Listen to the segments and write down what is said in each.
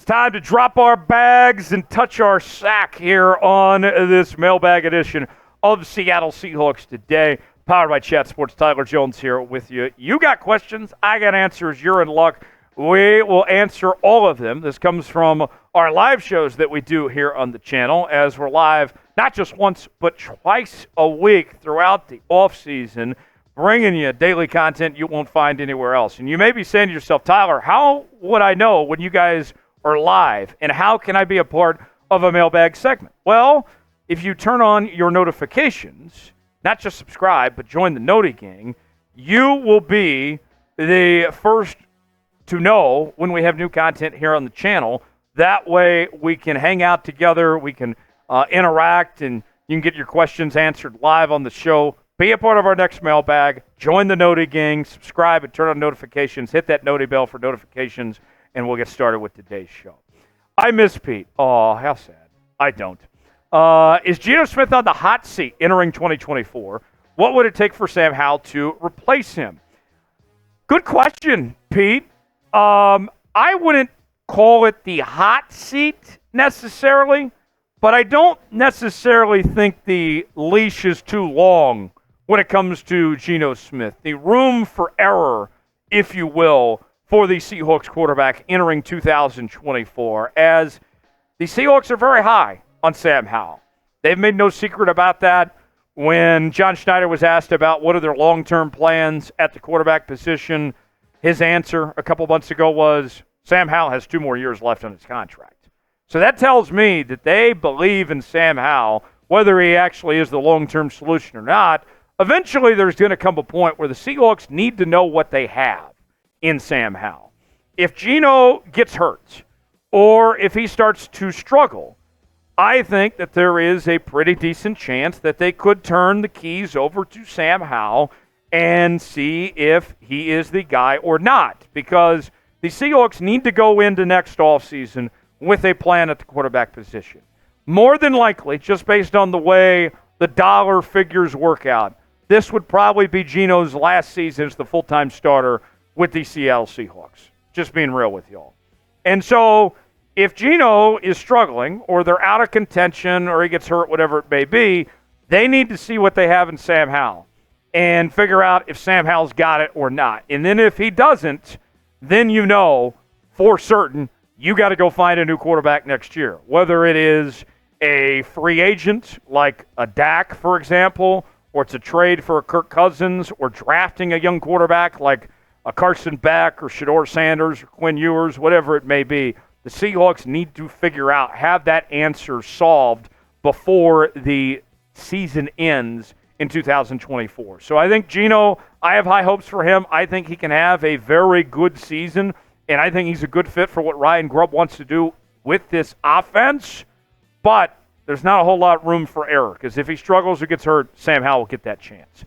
time to drop our bags and touch our sack here on this Mailbag edition of Seattle Seahawks Today. Powered by Chat Sports. Tyler Jones here with you. You got questions, I got answers. You're in luck. We will answer all of them. This comes from our live shows that we do here on the channel, as we're live not just once but twice a week throughout the off season, bringing you daily content you won't find anywhere else. And you may be saying to yourself, Tyler, how would I know when you guys are live, and how can I be a part of a Mailbag segment? Well, if you turn on your notifications, not just subscribe, but join the Noti Gang, you will be the first to know when we have new content here on the channel. That way we can hang out together, we can interact, and you can get your questions answered live on the show. Be a part of our next Mailbag. Join the Noti Gang, subscribe, and turn on notifications. Hit that Noti bell for notifications, and we'll get started with today's show. I miss Pete. Oh, how sad. I don't. Is Geno Smith on the hot seat entering 2024? What would it take for Sam Howell to replace him? Good question, Pete. I wouldn't call it the hot seat necessarily, but I don't necessarily think the leash is too long when it comes to Geno Smith. The room for error, if you will, for the Seahawks quarterback entering 2024, as the Seahawks are very high on Sam Howell. They've made no secret about that. When John Schneider was asked about what are their long-term plans at the quarterback position, his answer a couple months ago was Sam Howell has 2 more years left on his contract. So that tells me that they believe in Sam Howell, whether he actually is the long-term solution or not. Eventually there's going to come a point where the Seahawks need to know what they have in Sam Howell. If Geno gets hurt or if he starts to struggle, I think that there is a pretty decent chance that they could turn the keys over to Sam Howell and see if he is the guy or not, because the Seahawks need to go into next offseason with a plan at the quarterback position. More than likely, just based on the way the dollar figures work out, this would probably be Geno's last season as the full-time starter with the Seattle Seahawks. Just being real with y'all. And so if Geno is struggling or they're out of contention or he gets hurt, whatever it may be, they need to see what they have in Sam Howell and figure out if Sam Howell's got it or not. And then if he doesn't, then you know for certain you got to go find a new quarterback next year, whether it is a free agent like a Dak, for example, or it's a trade for a Kirk Cousins, or drafting a young quarterback like a Carson Beck or Shedeur Sanders or Quinn Ewers, whatever it may be. The Seahawks need to figure out, have that answer solved before the season ends in 2024. So I think Geno, I have high hopes for him. I think he can have a very good season, and I think he's a good fit for what Ryan Grubb wants to do with this offense. But there's not a whole lot of room for error, because if he struggles or gets hurt, Sam Howell will get that chance.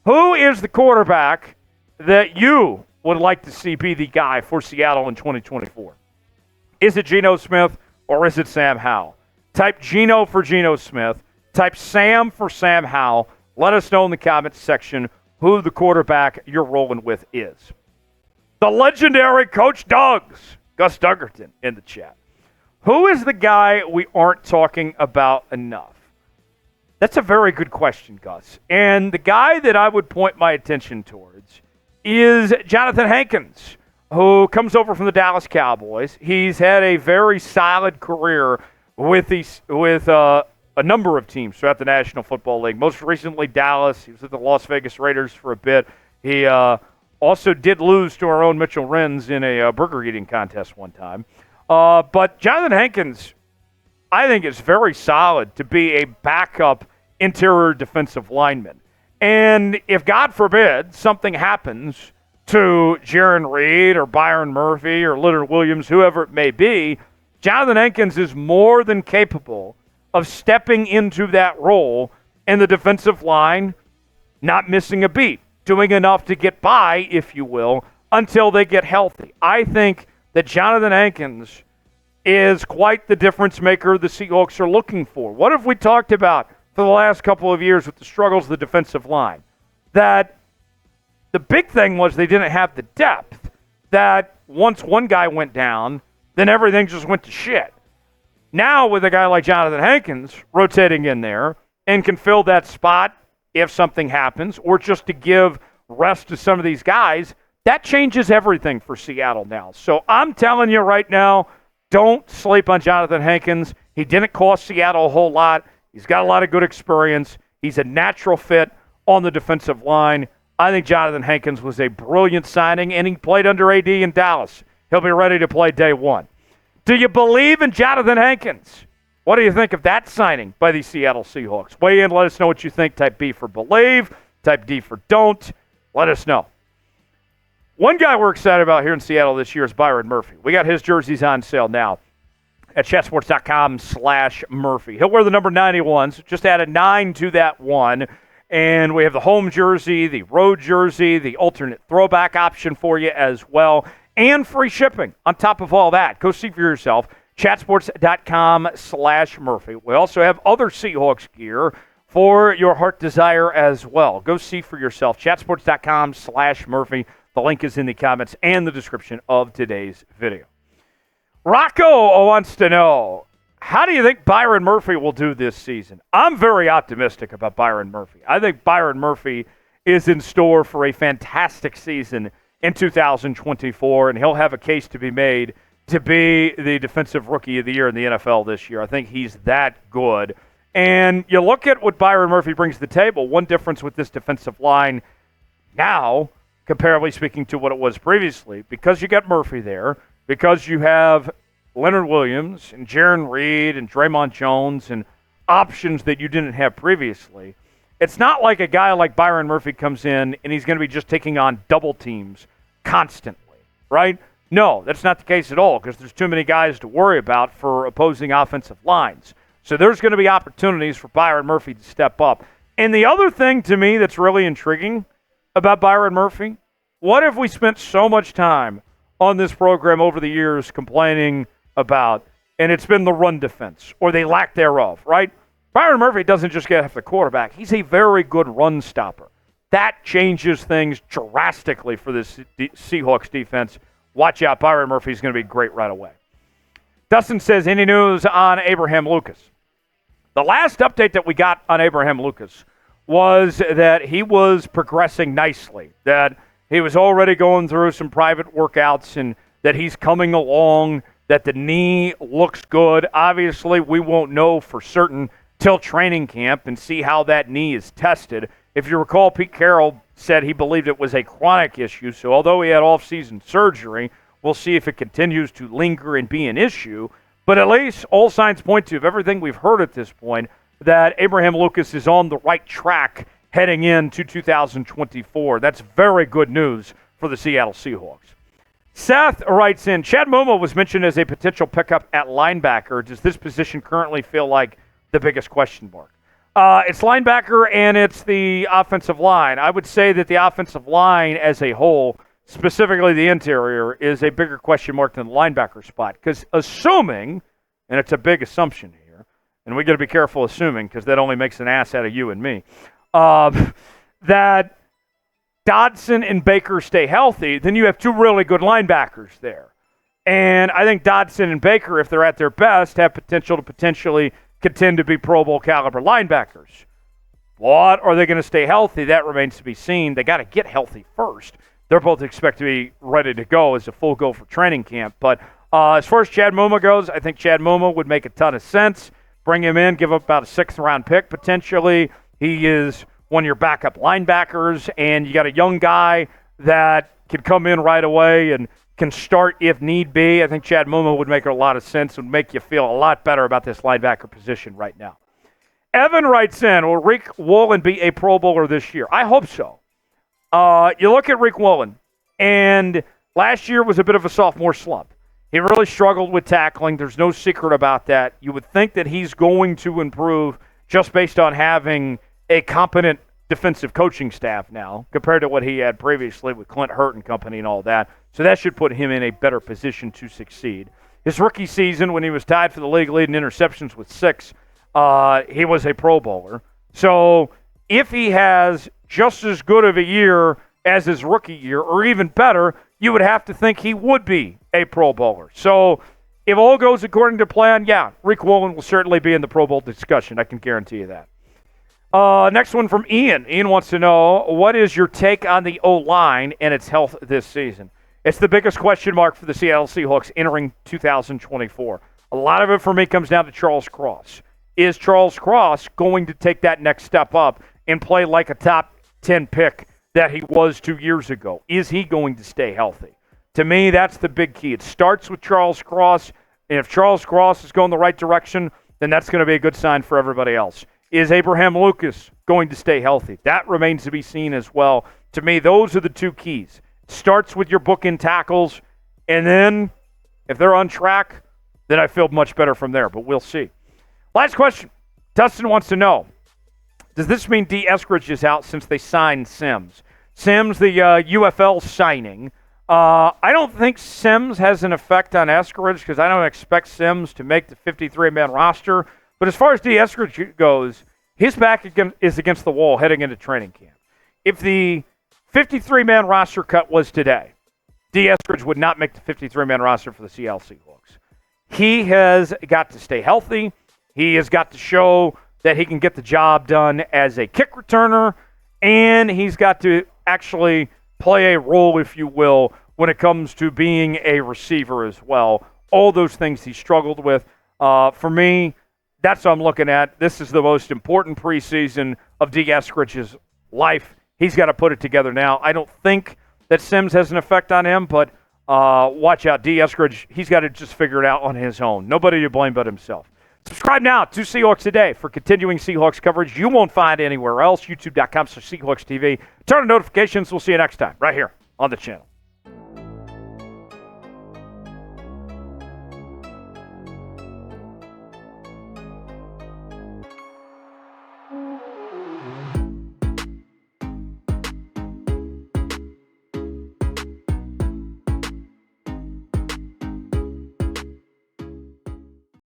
Who is the quarterback that you would like to see be the guy for Seattle in 2024? Is it Geno Smith or is it Sam Howell? Type Geno for Geno Smith. Type Sam for Sam Howell. Let us know in the comments section who the quarterback you're rolling with is. The legendary Coach Gus Duggerton in the chat. Who is the guy we aren't talking about enough? That's a very good question, Gus. And the guy that I would point my attention towards is Jonathan Hankins, who comes over from the Dallas Cowboys. He's had a very solid career with a number of teams throughout the National Football League. Most recently, Dallas. He was with the Las Vegas Raiders for a bit. He also did lose to our own Mitchell Renz in a burger eating contest one time. But Jonathan Hankins, I think, is very solid to be a backup interior defensive lineman. And if, God forbid, something happens to Jaron Reed or Byron Murphy or Leonard Williams, whoever it may be, Jonathan Hankins is more than capable of stepping into that role in the defensive line, not missing a beat, doing enough to get by, if you will, until they get healthy. I think that Jonathan Hankins is quite the difference maker the Seahawks are looking for. What have we talked about for the last couple of years with the struggles of the defensive line? That the big thing was they didn't have the depth, that once one guy went down, then everything just went to shit. Now with a guy like Jonathan Hankins rotating in there and can fill that spot if something happens, or just to give rest to some of these guys, that changes everything for Seattle now. So I'm telling you right now, don't sleep on Jonathan Hankins. He didn't cost Seattle a whole lot. He's got a lot of good experience. He's a natural fit on the defensive line. I think Jonathan Hankins was a brilliant signing, and he played under AD in Dallas. He'll be ready to play day one. Do you believe in Jonathan Hankins? What do you think of that signing by the Seattle Seahawks? Weigh in, let us know what you think. Type B for believe, type D for don't. Let us know. One guy we're excited about here in Seattle this year is Byron Murphy. We got his jerseys on sale now at chatsports.com/Murphy. He'll wear the number 91s. Just added 9 to that one. And we have the home jersey, the road jersey, the alternate throwback option for you as well, and free shipping on top of all that. Go see for yourself. chatsports.com/Murphy. We also have other Seahawks gear for your heart desire as well. Go see for yourself. chatsports.com/Murphy. The link is in the comments and the description of today's video. Rocco wants to know, how do you think Byron Murphy will do this season? I'm very optimistic about Byron Murphy. I think Byron Murphy is in store for a fantastic season in 2024, and he'll have a case to be made to be the Defensive Rookie of the Year in the NFL this year. I think he's that good. And you look at what Byron Murphy brings to the table. One difference with this defensive line now, comparably speaking to what it was previously, because you got Murphy there, because you have Leonard Williams and Jaron Reed and Draymond Jones and options that you didn't have previously. It's not like a guy like Byron Murphy comes in and he's going to be just taking on double teams constantly, right? No, that's not the case at all, because there's too many guys to worry about for opposing offensive lines. So there's going to be opportunities for Byron Murphy to step up. And the other thing to me that's really intriguing about Byron Murphy, what if we spent so much time on this program over the years complaining about, and it's been the run defense or the lack thereof, right? Byron Murphy doesn't just get after the quarterback. He's a very good run stopper. That changes things drastically for this Seahawks defense. Watch out. Byron Murphy's going to be great right away. Dustin says, any news on Abraham Lucas? The last update that we got on Abraham Lucas was that he was progressing nicely, that he was already going through some private workouts and that he's coming along, that the knee looks good. Obviously, we won't know for certain till training camp and see how that knee is tested. If you recall, Pete Carroll said he believed it was a chronic issue, so although he had off-season surgery, we'll see if it continues to linger and be an issue. But at least all signs point to, of everything we've heard at this point, that Abraham Lucas is on the right track heading into 2024. That's very good news for the Seattle Seahawks. Seth writes in, Chad Muma was mentioned as a potential pickup at linebacker. Does this position currently feel like the biggest question mark? It's linebacker and it's the offensive line. I would say that the offensive line as a whole, specifically the interior, is a bigger question mark than the linebacker spot. Because assuming, and it's a big assumption here, and we got to be careful assuming because that only makes an ass out of you and me, that Dodson and Baker stay healthy, then you have two really good linebackers there. And I think Dodson and Baker, if they're at their best, have potential to potentially contend to be Pro Bowl caliber linebackers. What are they going to stay healthy? That remains to be seen. They got to get healthy first. They're both expected to be ready to go as a full go for training camp. But as far as Chad Muma goes, I think Chad Muma would make a ton of sense. Bring him in, give up about a 6th-round pick potentially. He is one of your backup linebackers, and you got a young guy that can come in right away and can start if need be. I think Chad Muma would make a lot of sense and make you feel a lot better about this linebacker position right now. Evan writes in, will Rick Woolen be a Pro Bowler this year? I hope so. You look at Rick Woolen, and last year was a bit of a sophomore slump. He really struggled with tackling. There's no secret about that. You would think that he's going to improve just based on having a competent defensive coaching staff now compared to what he had previously with Clint Hurt and company and all that. So that should put him in a better position to succeed. His rookie season, when he was tied for the league lead in interceptions with 6, he was a Pro Bowler. So if he has just as good of a year as his rookie year, or even better, you would have to think he would be a Pro Bowler. So If all goes according to plan, yeah, Rick Woolen will certainly be in the Pro Bowl discussion. I can guarantee you that. Next one from Ian. Ian wants to know, what is your take on the O-line and its health this season? It's the biggest question mark for the Seattle Seahawks entering 2024. A lot of it for me comes down to Charles Cross. Is Charles Cross going to take that next step up and play like a top 10 pick that he was 2 years ago? Is he going to stay healthy? To me, that's the big key. It starts with Charles Cross, and if Charles Cross is going the right direction, then that's going to be a good sign for everybody else. Is Abraham Lucas going to stay healthy? That remains to be seen as well. To me, those are the two keys. It starts with your bookend tackles, and then if they're on track, then I feel much better from there, but we'll see. Last question. Dustin wants to know, does this mean D. Eskridge is out since they signed Sims? Sims, the UFL signing. I don't think Sims has an effect on Eskridge because I don't expect Sims to make the 53-man roster. But as far as D. Eskridge goes, his back is against the wall heading into training camp. If the 53-man roster cut was today, D. Eskridge would not make the 53-man roster for the Seattle Seahawks. He has got to stay healthy. He has got to show that he can get the job done as a kick returner, and he's got to actually play a role, if you will, when it comes to being a receiver as well. All those things he struggled with. For me, that's what I'm looking at. This is the most important preseason of D. Eskridge's life. He's got to put it together now. I don't think that Sims has an effect on him, but watch out. D. Eskridge, he's got to just figure it out on his own. Nobody to blame but himself. Subscribe now to Seahawks Today for continuing Seahawks coverage you won't find anywhere else. YouTube.com/SeahawksTV. Turn on notifications. We'll see you next time right here on the channel.